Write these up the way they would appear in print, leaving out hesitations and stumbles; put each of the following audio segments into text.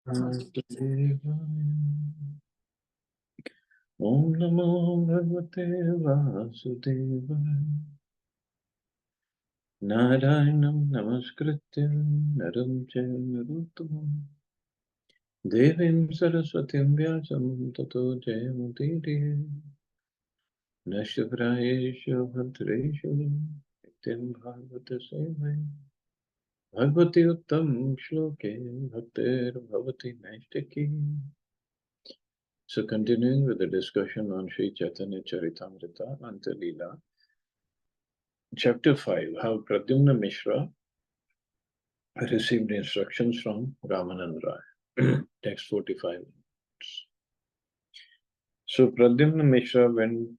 Om Namo Bhagavate Vasudevaya. Narayanam Namaskritya Naram Chaiva Narottamam Devim Saraswatim Vyasam Tato Jayamudire Nashyaprayeshu Bhadreshu Nityam Bhagavata Sevaya Bhagavati Uttam Shloke Bhaktir Bhavati Naistaki. So continuing with the discussion on Sri Chaitanya Charitamrita, Antya Lila, Chapter 5, how Pradyumna Mishra received instructions from Ramanand Rai. Text 45. So Pradyumna Mishra went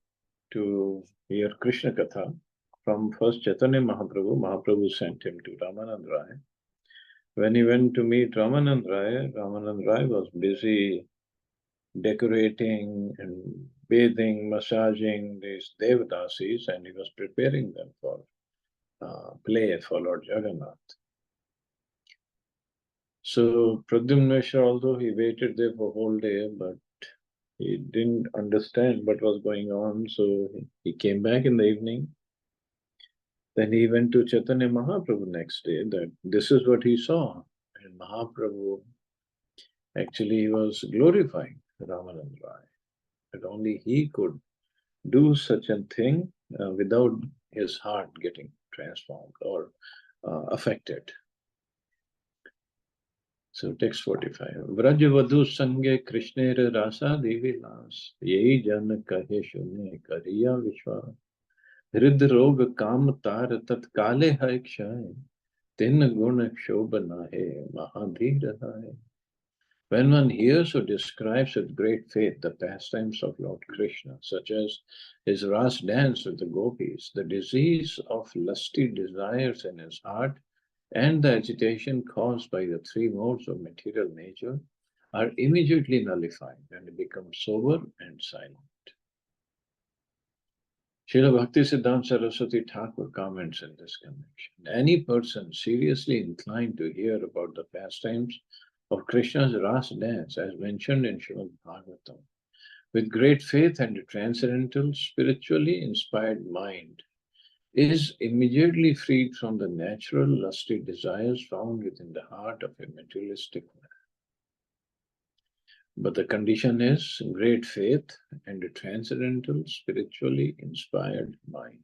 to hear Krishna Katha from first Chaitanya Mahaprabhu. Mahaprabhu sent him to Ramanand Rai. When he went to meet Ramanand Rai was busy decorating and bathing, massaging these Devadasis, and he was preparing them for play for Lord Jagannath. So Pradyumna Mishra, although he waited there for a whole day, but he didn't understand what was going on, so he came back in the evening. Then he went to Chaitanya Mahaprabhu next day that this is what he saw. And Mahaprabhu actually was glorifying Ramanand Rai, that only he could do such a thing without his heart getting transformed or affected. So text 45. Vrajavadhu sange Krishnera rasa divilas. Yehi jan kahe shunne kariya vishwas. हृद रोग काम तार तत्काले है क्षय तीन गुण शोभना है महाधीर है. When one hears or describes with great faith the pastimes of Lord Krishna, such as his ras dance with the gopis, the disease of lusty desires in his heart, and the agitation caused by the three modes of material nature are immediately nullified and he becomes sober and silent. Srila Bhaktisiddhanta Saraswati Thakur comments in this connection. Any person seriously inclined to hear about the pastimes of Krishna's Ras dance, as mentioned in Srimad Bhagavatam, with great faith and a transcendental, spiritually inspired mind, is immediately freed from the natural lusty desires found within the heart of a materialistic man. But the condition is great faith and a transcendental, spiritually inspired mind.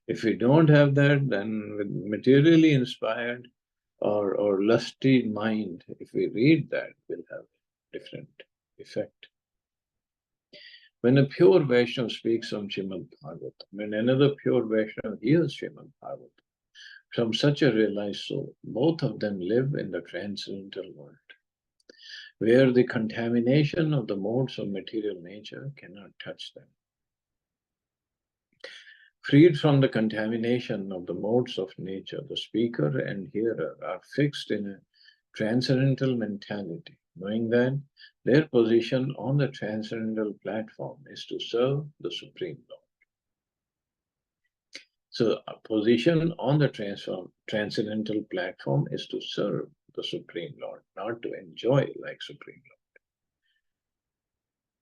If we don't have that, then with materially inspired or lusty mind, if we read that, we'll have different effect. When a pure Vaishnava speaks from Srimad Bhagavatam, when another pure Vaishnava hears Srimad Bhagavatam, from such a realized soul, both of them live in the transcendental world, where the contamination of the modes of material nature cannot touch them. Freed from the contamination of the modes of nature, the speaker and hearer are fixed in a transcendental mentality, knowing that their position on the transcendental platform is to serve the Supreme Lord. So a position on the transcendental platform is to serve the Supreme Lord, not to enjoy like Supreme Lord.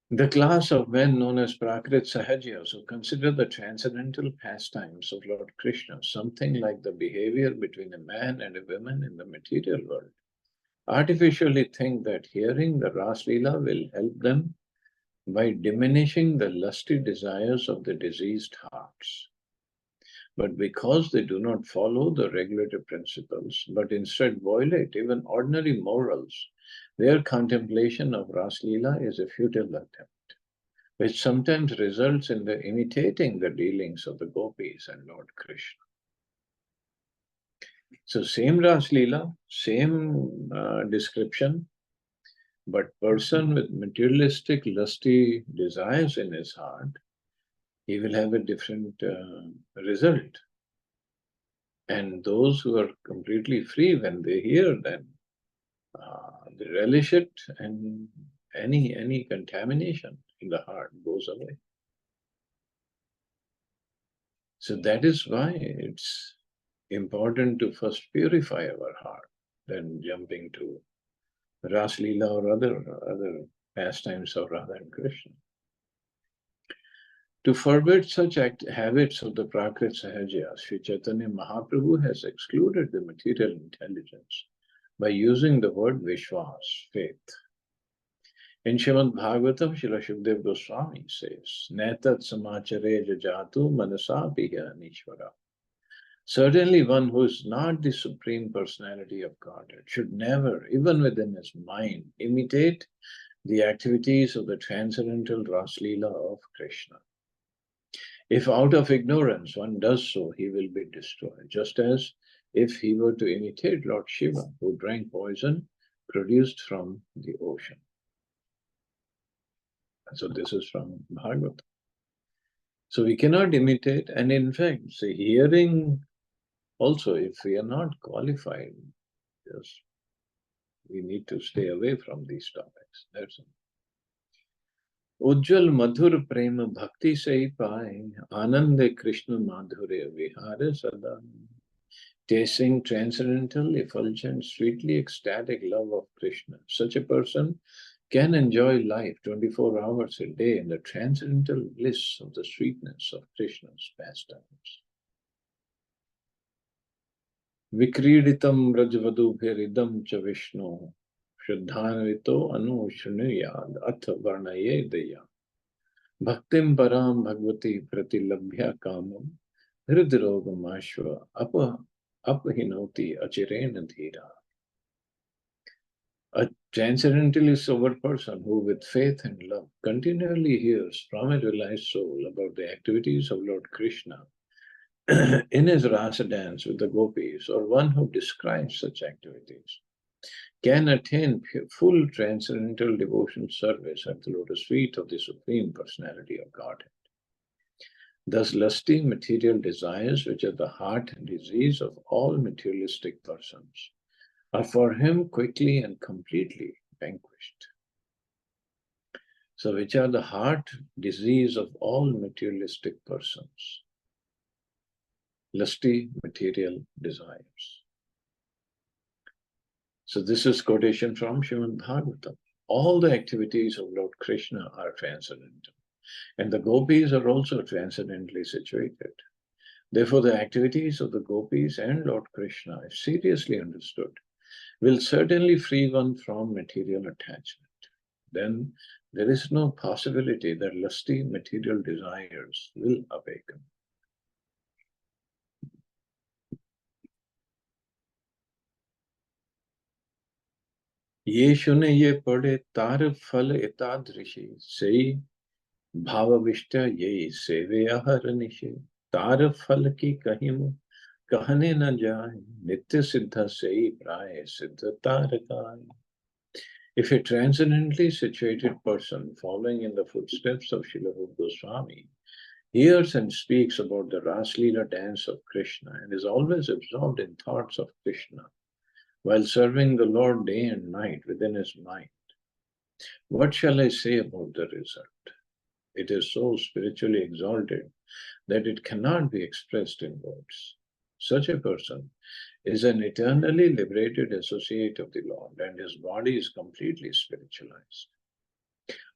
The class of men known as Prakrit Sahajas, who consider the transcendental pastimes of Lord Krishna something like the behavior between a man and a woman in the material world, artificially think that hearing the Ras Leela will help them by diminishing the lusty desires of the diseased hearts. But because they do not follow the regulative principles, but instead violate even ordinary morals, their contemplation of Ras Leela is a futile attempt, which sometimes results in the imitating the dealings of the gopis and Lord Krishna. So same Ras Leela, same description, but person with materialistic lusty desires in his heart, he will have a different result. And those who are completely free, when they hear, then they relish it, and any contamination in the heart goes away. So that is why it's important to first purify our heart, then jumping to Ras Lila or other pastimes of Radha and Krishna. To forbid such habits of the Prakrit Sahajas, Sri Chaitanya Mahaprabhu has excluded the material intelligence by using the word Vishwas, faith. In Srimad Bhagavatam, Srila Shukdev Goswami says, Netat samachare jajatu manasa piya nishvara. Certainly one who is not the Supreme Personality of Godhead should never, even within his mind, imitate the activities of the transcendental Ras Leela of Krishna. If out of ignorance one does so, he will be destroyed, just as if he were to imitate Lord Shiva, who drank poison produced from the ocean. So this is from Bhagavatam. So we cannot imitate, and in fact, say hearing also, if we are not qualified, yes, we need to stay away from these topics. That's all. उज्जवल मधुर प्रेम भक्ति से ही पाए आनंद कृष्ण माधुर्य विहार सदा. Tasting transcendental, effulgent, sweetly ecstatic love of Krishna, such a person can enjoy life 24 hours a day in the transcendental bliss of the sweetness of Krishna's pastimes. Vikriditam rajvadubhiridam cha Vishnu Shraddhanvito Anushrunuyad Atha Varnaye Daya Bhaktim Param Bhagavati Pratilabhya Kamam Hridrogam Apahinoti Achirena Dhira. A transcendentally sober person who, with faith and love, continually hears from a realized soul about the activities of Lord Krishna in his rasa dance with the gopis, or one who describes such activities, can attain full transcendental devotion service at the lotus feet of the Supreme Personality of Godhead. Thus, lusty material desires, which are the heart and disease of all materialistic persons, are for him quickly and completely vanquished. So, which are the heart disease of all materialistic persons? Lusty material desires. So this is quotation from Srimad Bhagavatam. All the activities of Lord Krishna are transcendental, and the gopis are also transcendently situated. Therefore, the activities of the gopis and Lord Krishna, if seriously understood, will certainly free one from material attachment. Then there is no possibility that lusty material desires will awaken. ये सुने ये पढ़े तार फल एतादृशी सही भावविष्ट यही सेवे हर निशे तार फल की कहीं कहने न जाए नित्य सिद्ध सही प्राय सिद्ध तार काय. If a transcendently situated person following in the footsteps of Srila Rupa Goswami hears and speaks about the Ras Leela dance of Krishna and is always absorbed in thoughts of Krishna while serving the Lord day and night within his mind, what shall I say about the result? It is so spiritually exalted that it cannot be expressed in words. Such a person is an eternally liberated associate of the Lord, and his body is completely spiritualized.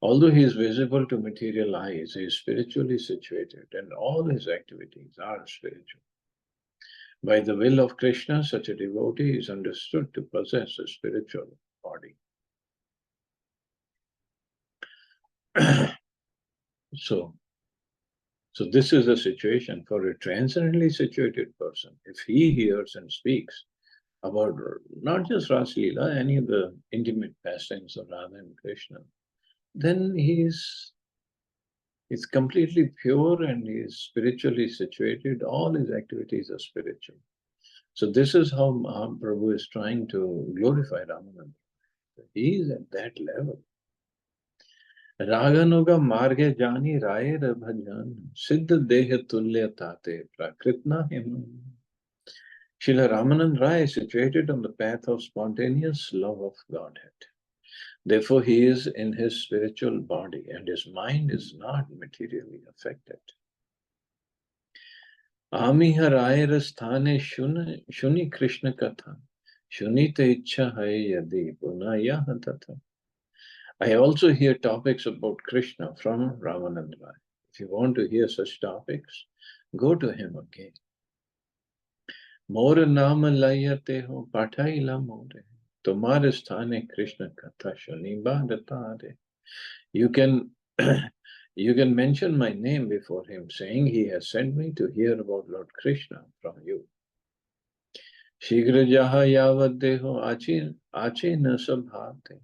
Although he is visible to material eyes, he is spiritually situated, and all his activities are spiritual. By the will of Krishna, such a devotee is understood to possess a spiritual body. So this is the situation for a transcendently situated person. If he hears and speaks about not just Ras Leela, any of the intimate pastimes of Radha and Krishna, then he's completely pure and he is spiritually situated. All his activities are spiritual. So this is how Mahaprabhu is trying to glorify Ramananda. He is at that level. रागानुगा मार्गे जानी राय भजन सिद्ध देह तुल्य ताते prakritna him. Srila Ramanand Rai is situated on the path of spontaneous love of Godhead. Therefore, he is in his spiritual body and his mind is not materially affected. Amiha Rayar sthane shuni Krishna katha Shunite ichha hai yadi punaya tatha. I also hear topics about Krishna from Ramanand Rai. If you want to hear such topics, go to him again. More naam layate ho pathaila more. Tumhare sthane Krishna katha shuni bhadatare. You can you can mention my name before him, saying he has sent me to hear about Lord Krishna from you. Shigra jaha yavad deho ache na sabhate.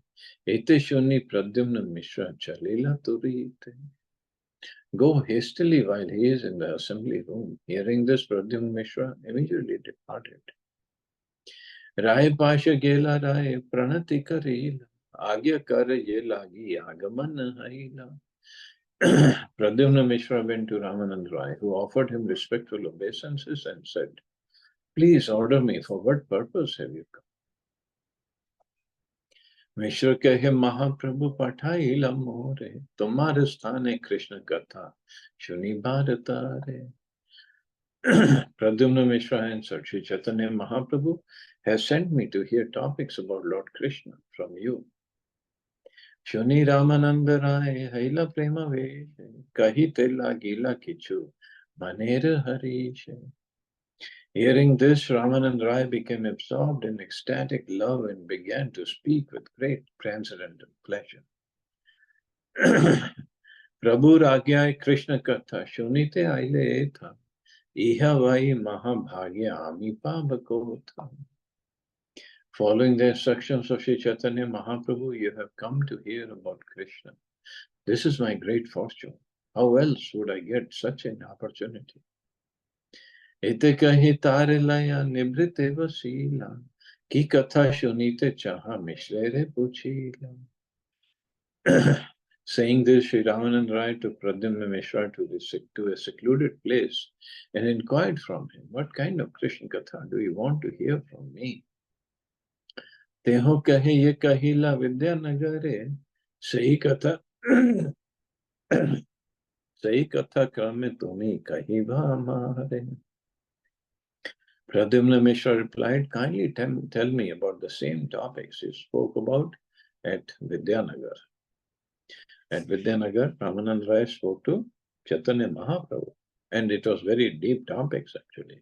Ete shuni pradyumna mishra chalila turite. Go hastily while he is in the assembly room. Hearing this, Pradyumna Mishra immediately departed. Rai Pasha Gela Rai Pranati Karila Agya Kar Ye Lagi Agaman Haila. Pradyumna Mishra went to Ramanand Rai, who offered him respectful obeisances and said, "Please order me, for what purpose have you come?" Mishra कहे महाप्रभु पठाइला मोरे तुम्हारे स्थाने कृष्ण कथा सुनी भारतारे. Pradyumna Mishra answered, Sri Chaitanya Mahaprabhu has sent me to hear topics about Lord Krishna from you. Shuni Ramananda Rai Haila Prema Veshe Kahi Tela Gila Kichu Manera Harishe. Hearing this, Ramanand Rai became absorbed in ecstatic love and began to speak with great transcendental pleasure. Prabhu Ragyai Krishna Katha Shunite Aile Etha Iha Vai Mahabhagya Amipavakotha. Following the instructions of Sri Chaitanya Mahaprabhu, you have come to hear about Krishna. This is my great fortune. How else would I get such an opportunity? Ete kahi tare laya nibrite vasila, ki katha shunite chaha mishrere puchila. Saying this, Sri Ramanand Rai took Pradyumna Mishra to a secluded place and inquired from him, what kind of Krishna Katha do you want to hear from me? Teho kahe ye kahila Vidyanagare, sahi katha sahi katha krame tumi kahiva amare. Pradyumna Mishra replied, kindly tell me about the same topics you spoke about at Vidyanagar. At Vidyanagar, Ramanand Rai spoke to Chaitanya Mahaprabhu, and it was very deep topics actually.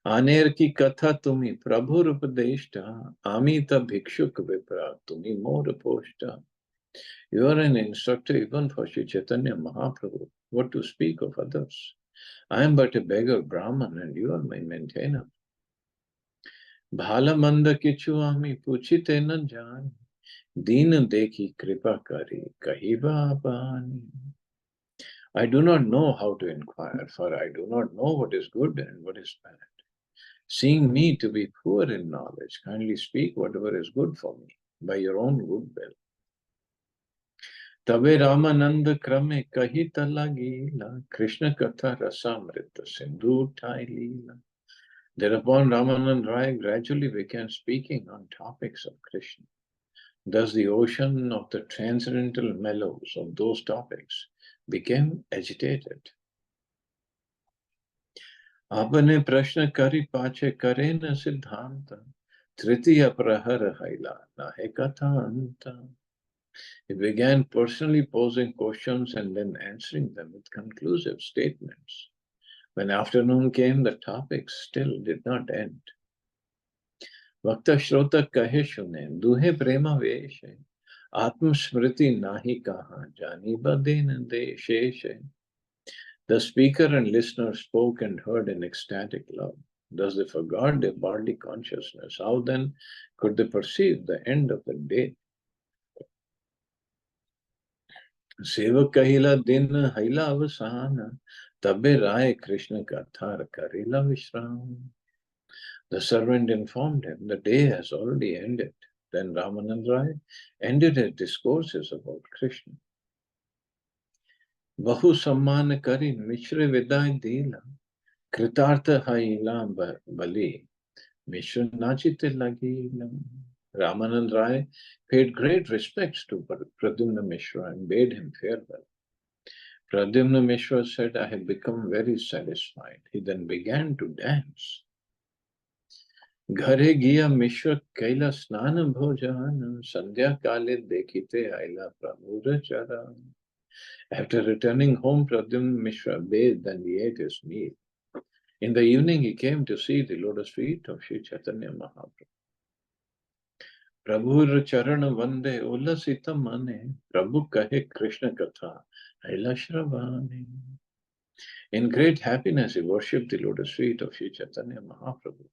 Aner ki katha tumi prabhu rupadeshta, amita bhikshuk vipra, tumi more poshta. You are an instructor even for Sri Chaitanya Mahaprabhu. What to speak of others? I am but a beggar Brahman and you are my maintainer. Bhala manda kichu ami puchite na jani, deen dekhi kripa kari, kahiva apani. I do not know how to inquire, for I do not know what is good and what is bad. Seeing me to be poor in knowledge, kindly speak whatever is good for me, by your own goodwill. Tabe Ramananda krame kahi talagila, Krishna katha rasamrita sindhu thai lila. Thereupon Ramanand Rai gradually began speaking on topics of Krishna. Thus the ocean of the transcendental mellows of those topics became agitated. आपने प्रश्न करी पाछे करे न सिद्धांत तृतीय प्रहर हैला न है कथांत. He began personally posing questions and then answering them with conclusive statements. When afternoon came, the topics still did not end. Vakta Shrota kahe shune, duhe prema veshe, Atma Smriti nahi kaha, jani badin de sheshe. The speaker and listener spoke and heard in ecstatic love. Thus they forgot their bodily consciousness. How then could they perceive the end of the day? Sevak kahila din haila avasana, tabe rai Krishna kathar karila vishram. The servant informed him the day has already ended. Then Ramanand Rai ended his discourses about Krishna. Bahu samman kari mishre viday dila, kritartha haila bali, mishra nachite lagila. Ramanand Rai paid great respects to Pradyumna Mishra and bade him farewell. Pradyumna Mishra said, I have become very satisfied. He then began to dance. घरे गिया मिश्र कैला स्नान भोजन संध्या काले देखिते आइला प्रभुर चरण. After returning home, Pradyumna Mishra bathed and he ate his meal. In the evening, he came to see the lotus feet of Sri Chaitanya Mahaprabhu. Prabhur Charan Vande Ulasita Mane, Prabhu Kahe Krishna Katha, Aila Shravane. In great happiness, he worshipped the lotus feet of Sri Chaitanya Mahaprabhu.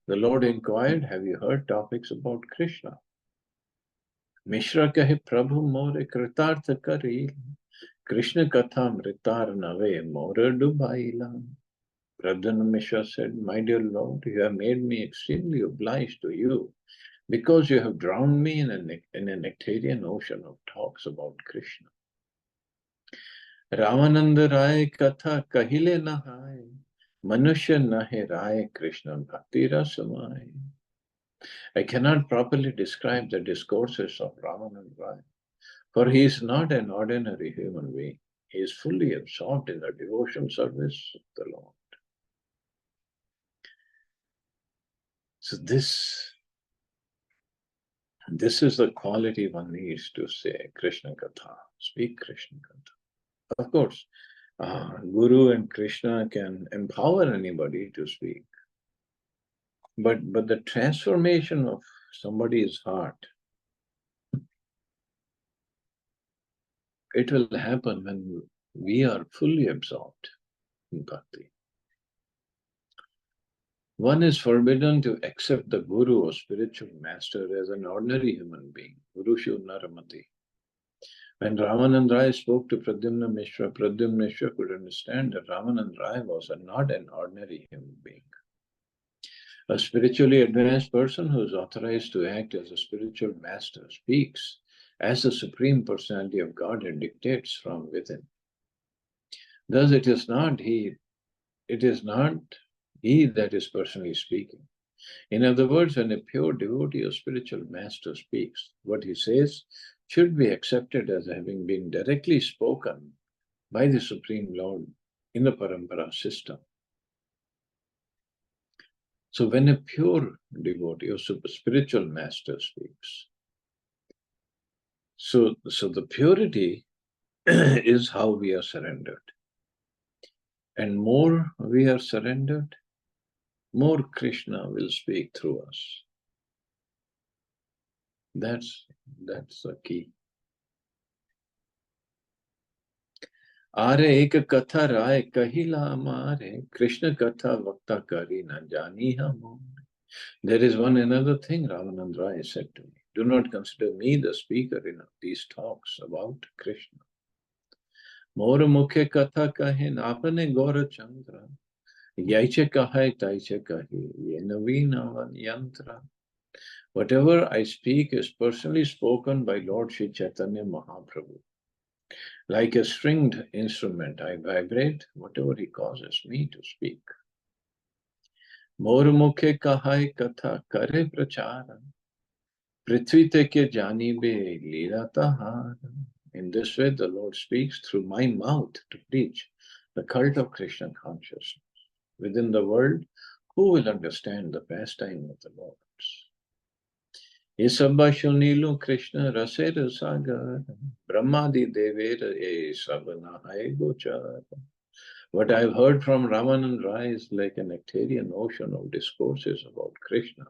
The Lord inquired, have you heard topics about Krishna? Mishra Kahe Prabhu More Kritartha Karil, Krishna Katha Mritar Nave More Dubaila. Pradyumna Mishra said, my dear Lord, you have made me extremely obliged to you because you have drowned me in a nectarian ocean of talks about Krishna. Ramananda Rai Katha Kahile Nahai, Manushya Nahe Rai Krishna Bhakti Rasamai. I cannot properly describe the discourses of Ramananda Rai, for he is not an ordinary human being. He is fully absorbed in the devotion service of the Lord. So this is the quality one needs to say Krishna Katha, speak Krishna Katha. Of course, Guru and Krishna can empower anybody to speak. But the transformation of somebody's heart, it will happen when we are fully absorbed in bhakti. One is forbidden to accept the Guru or spiritual master as an ordinary human being, Gurushu Naramati. When Ramananda Rai spoke to Pradyumna Mishra could understand that Ramananda Rai was not an ordinary human being. A spiritually advanced person who is authorized to act as a spiritual master speaks as the Supreme Personality of Godhead dictates from within. Thus, it is not he that is personally speaking. In other words, when a pure devotee or spiritual master speaks, what he says should be accepted as having been directly spoken by the Supreme Lord in the Parampara system. So when a pure devotee or spiritual master speaks, so the purity is how we are surrendered. And more we are surrendered, more Krishna will speak through us. That's the key. Are ek katha rai kahila amare, Krishna katha vakta kari na jani hum. There is one another thing Ramananda Rai said to me. Do not consider me the speaker in these talks about Krishna. More mukhe katha kahin apane Gaura Chandra, yaiche kahai taiche kahi, ye navinavan yantra. Whatever I speak is personally spoken by Lord Sri Chaitanya Mahaprabhu. Like a stringed instrument, I vibrate whatever he causes me to speak. More mukhe kahai katha kare prachara, prithvi teke jani be lila tahara. In this way, the Lord speaks through my mouth to preach the cult of Krishna consciousness. Within the world, who will understand the pastime of the Lord? Ye sabba shunilu Krishna raser sagar, Brahmadi devera ye sabana hai gochar. What I've heard from Ramananda Rai is like a nectarian ocean of discourses about Krishna.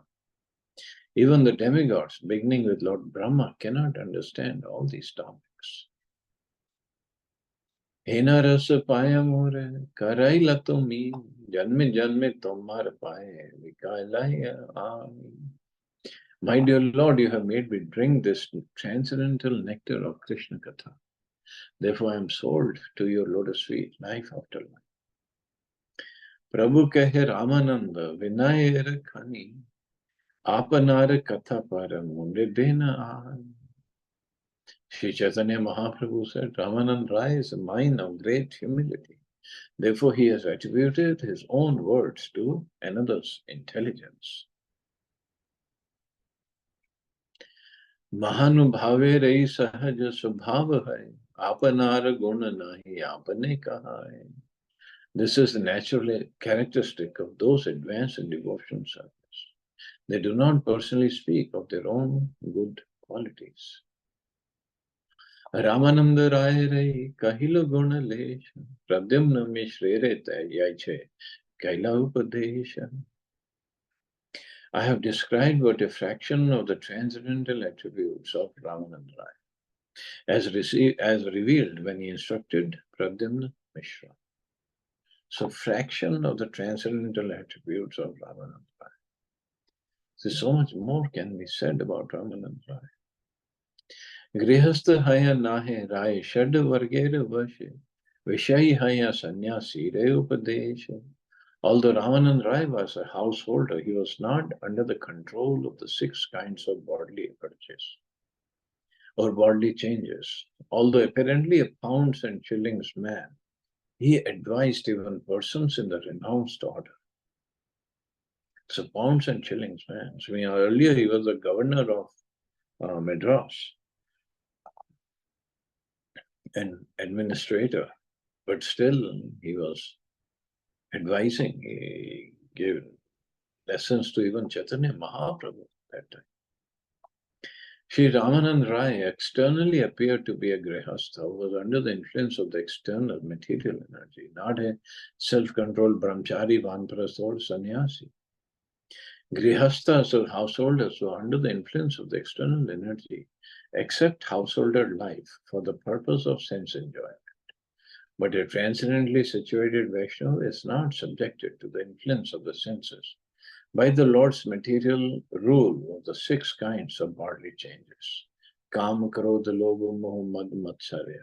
Even the demigods, beginning with Lord Brahma, cannot understand all these topics. Hena rasa paya more, karai lato mi, janme janme tomar paye, vikailaya ami. My dear Lord, you have made me drink this transcendental nectar of Krishna Katha. Therefore, I am sold to your lotus feet, life after life. Prabhu kahe Ramananda, Vinayera Khani, Apanara Katha Para Munde Dena. Sri Chaitanya Mahaprabhu said, Ramananda Rai is a mind of great humility. Therefore, he has attributed his own words to another's intelligence. महानुभावे रही सहज स्वभाव है आपनार गुण नहीं आपने कहा है. This is the natural characteristic of those advanced in devotional service. They do not personally speak of their own good qualities. Ramananda Rai Rai Kahilo Gunalesh Pradyumna Mishrere Yache Kaila Upadesha. I have described but a fraction of the transcendental attributes of Ramananda Rai as revealed when he instructed Pradyumna Mishra. So fraction of the transcendental attributes of Ramananda Rai. So much more can be said about Ramananda Rai. Grihastha haya nahe rai shad vargera vashe vishayi haya sannyasi re upadesha. Although Ramanand Rai was a householder, he was not under the control of the 6 kinds of bodily urges or bodily changes. Although apparently a pounds and shillings man, he advised even persons in the renounced order. So pounds and shillings man. So earlier he was the governor of Madras and administrator, but still he was advising. He gave lessons to even Chaitanya Mahaprabhu that time. Sri Ramanand Rai externally appeared to be a grihastha who was under the influence of the external material energy, not a self-controlled brahmachari, vanprastha or sannyasi. Grihasthas or householders were under the influence of the external energy, accept householder life for the purpose of sense enjoyment. But a transcendently situated Vaishnava is not subjected to the influence of the senses by the Lord's material rule of the 6 kinds of bodily changes. Kama, Krodha, Lobha, Moha, Mad, Matsarya.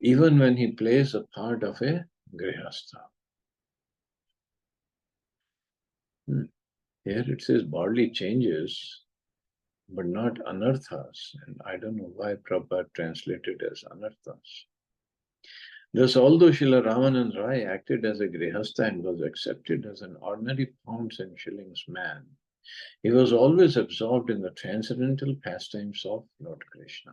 Even when he plays a part of a grihastha. Here it says bodily changes, but not anarthas. And I don't know why Prabhupada translated as anarthas. Thus, although Srila Ramanand Rai acted as a grihastha and was accepted as an ordinary pounds and shillings man, he was always absorbed in the transcendental pastimes of Lord Krishna.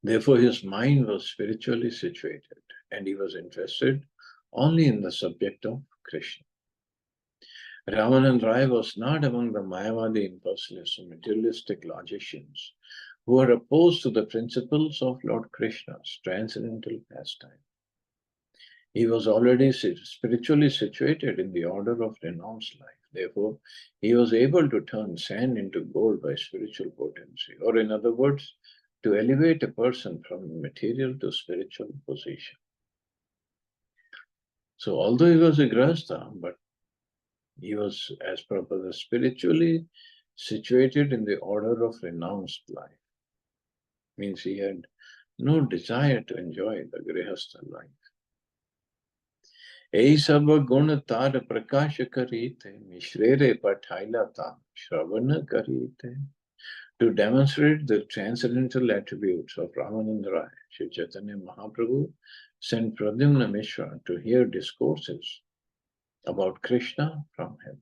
Therefore, his mind was spiritually situated and he was interested only in the subject of Krishna. Ramanand Rai was not among the Mayavadi impersonalists or materialistic logicians who are opposed to the principles of Lord Krishna's transcendental pastime. He was already spiritually situated in the order of renounced life. Therefore, he was able to turn sand into gold by spiritual potency, or in other words, to elevate a person from material to spiritual position. So, although he was a grihastha, but he was, as Prabhupada, spiritually situated in the order of renounced life. Means he had no desire to enjoy the grihastha life. Ei sab gun tar prakash karite, mishrere pathaila ta shravana karite. To demonstrate the transcendental attributes of Ramananda Rai, Sri Chaitanya Mahaprabhu sent Pradyumna Mishra to hear discourses about Krishna from him.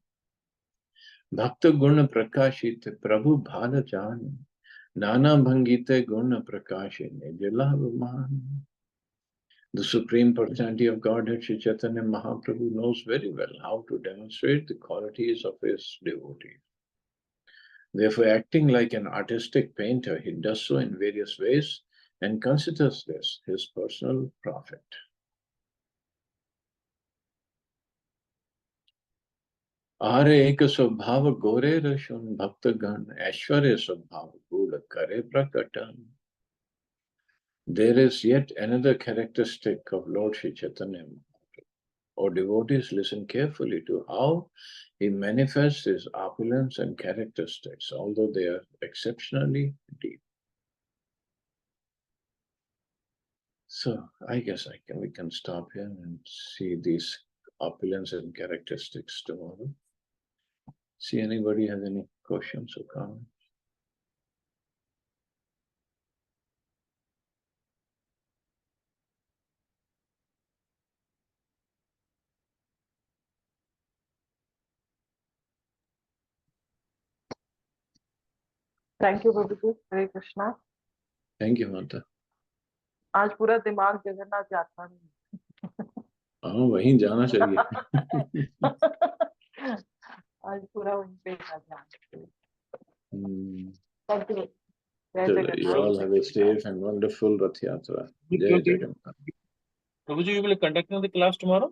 Bhakta Guna Prakashite Prabhu Bhala Jani, Nana Bhangite Guna Prakashine Jalavan. The Supreme Personality of Godhead, Sri Chaitanya Mahaprabhu, knows very well how to demonstrate the qualities of his devotees. Therefore, acting like an artistic painter, he does so in various ways and considers this his personal profit. Are ek swabhav gore rashun bhaktagan aishwarya swabhav gula kare prakatan. There is yet another characteristic of Lord Sri Chaitanya. Or devotees listen carefully to how he manifests his opulence and characteristics, although they are exceptionally deep. So I guess we can stop here and see these opulence and characteristics tomorrow. See anybody has any questions or comments? Thank you Prabhu ji, Hare Krishna. Thank you, Mata. आज पूरा दिमाग जगन्नाथ यात्रा में हाँ, वहीं जाना चाहिए। आज पूरा वहीं पे था ध्यान। Hmm. Thank you. जय चलो, you Jagannath. all have a safe and wonderful Rath Yatra. Jai Jagannath. Prabhuji, you will conduct the class tomorrow?